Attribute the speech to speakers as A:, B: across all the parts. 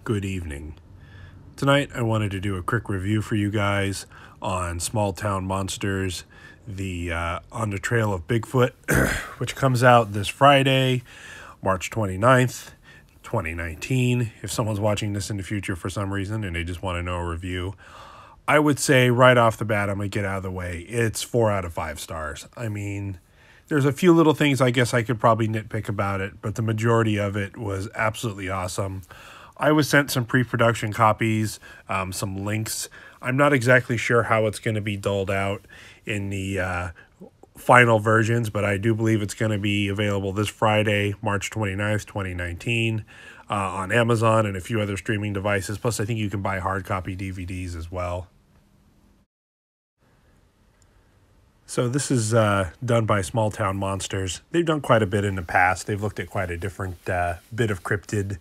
A: good evening. Tonight I wanted to do a quick review for you guys on Small Town Monsters, on the Trail of Bigfoot, which comes out this Friday, March 29th, 2019. If someone's watching this in the future for some reason and they just want to know a review, I would say right off the bat, I'm going to get out of the way, it's 4 out of 5 stars. I mean, there's a few little things I guess I could probably nitpick about it, but the majority of it was absolutely awesome. I was sent some pre-production copies, some links. I'm not exactly sure how it's going to be doled out in the final versions, but I do believe it's going to be available this Friday, March 29th, 2019, on Amazon and a few other streaming devices. Plus, I think you can buy hard copy DVDs as well. So this is done by Small Town Monsters. They've done quite a bit in the past. They've looked at quite a different bit of cryptid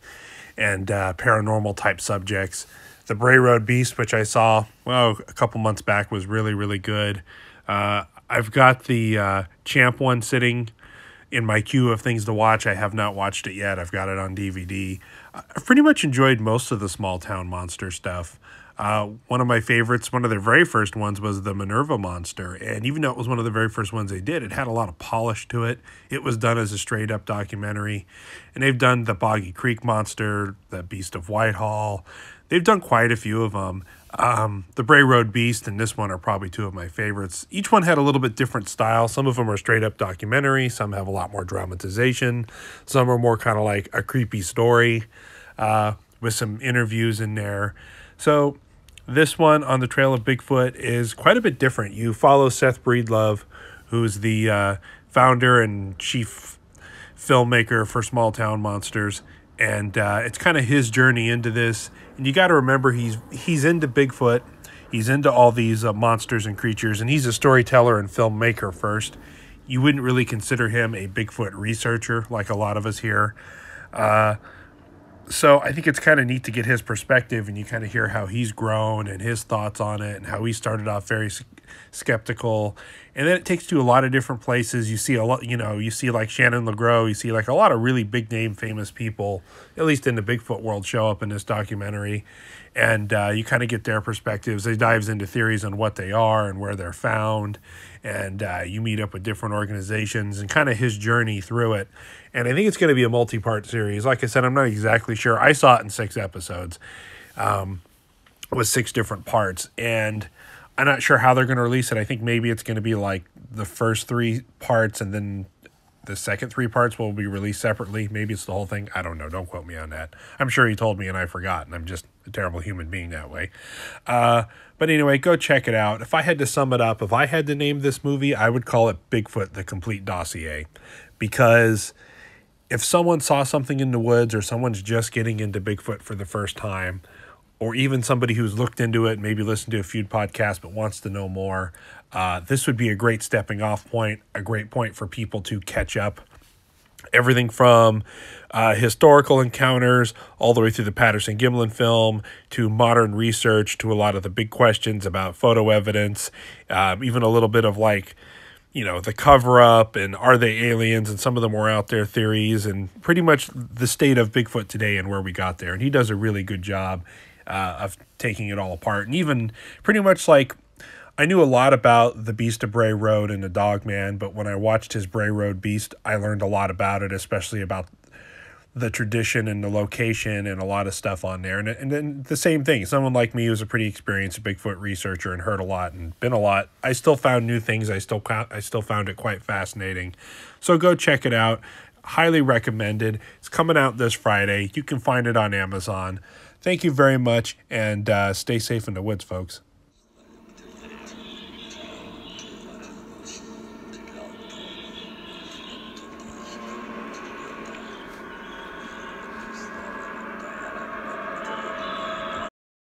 A: and paranormal type subjects. The Bray Road Beast, which I saw, well, a couple months back, was really, really good. I've got the Champ one sitting in my queue of things to watch. I have not watched it yet. I've got it on DVD. I've pretty much enjoyed most of the Small Town Monster stuff. One of my favorites, one of their very first ones, was the Minerva Monster. And even though it was one of the very first ones they did, it had a lot of polish to it. It was done as a straight-up documentary. And they've done the Boggy Creek Monster, the Beast of Whitehall. They've done quite a few of them. The Bray Road Beast and this one are probably two of my favorites. Each one had a little bit different style. Some of them are straight-up documentary. Some have a lot more dramatization. Some are more kind of like a creepy story with some interviews in there. So this one on the Trail of Bigfoot is quite a bit different. You follow Seth Breedlove, who's the founder and chief filmmaker for Small Town Monsters, and it's kind of his journey into this. And you got to remember, he's into Bigfoot, he's into all these monsters and creatures, and he's a storyteller and filmmaker first. You wouldn't really consider him a Bigfoot researcher like a lot of us here. So I think it's kind of neat to get his perspective, and you kind of hear how he's grown and his thoughts on it and how he started off very skeptical. And then it takes you to a lot of different places. You see a lot, you see like Shannon LeGros, you see like a lot of really big name famous people, at least in the Bigfoot world, show up in this documentary. And you kind of get their perspectives. They dives into theories on what they are and where they're found. And you meet up with different organizations and kind of his journey through it. And I think it's going to be a multi-part series. Like I said, I'm not exactly sure. I saw it in 6 episodes with 6 different parts. And I'm not sure how they're going to release it. I think maybe it's going to be like the first 3 parts and then the second 3 parts will be released separately. Maybe it's the whole thing. I don't know. Don't quote me on that. I'm sure he told me and I forgot, and I'm just a terrible human being that way. But anyway, go check it out. If I had to sum it up, if I had to name this movie, I would call it Bigfoot, the Complete Dossier. Because if someone saw something in the woods or someone's just getting into Bigfoot for the first time, or even somebody who's looked into it, maybe listened to a few podcasts but wants to know more, this would be a great stepping off point, a great point for people to catch up. Everything from historical encounters all the way through the Patterson-Gimlin film to modern research to a lot of the big questions about photo evidence, even a little bit of like, the cover-up and are they aliens and some of the more out there theories and pretty much the state of Bigfoot today and where we got there. And he does a really good job of taking it all apart. And even pretty much like, I knew a lot about the Beast of Bray Road and the Dog Man, but when I watched his Bray Road Beast, I learned a lot about it, especially about the tradition and the location and a lot of stuff on there. And then the same thing, someone like me who's a pretty experienced Bigfoot researcher and heard a lot and been a lot, I still found new things. I still found it quite fascinating. So go check it out. Highly recommended. It's coming out this Friday. You can find it on Amazon. Thank you very much, and stay safe in the woods, folks.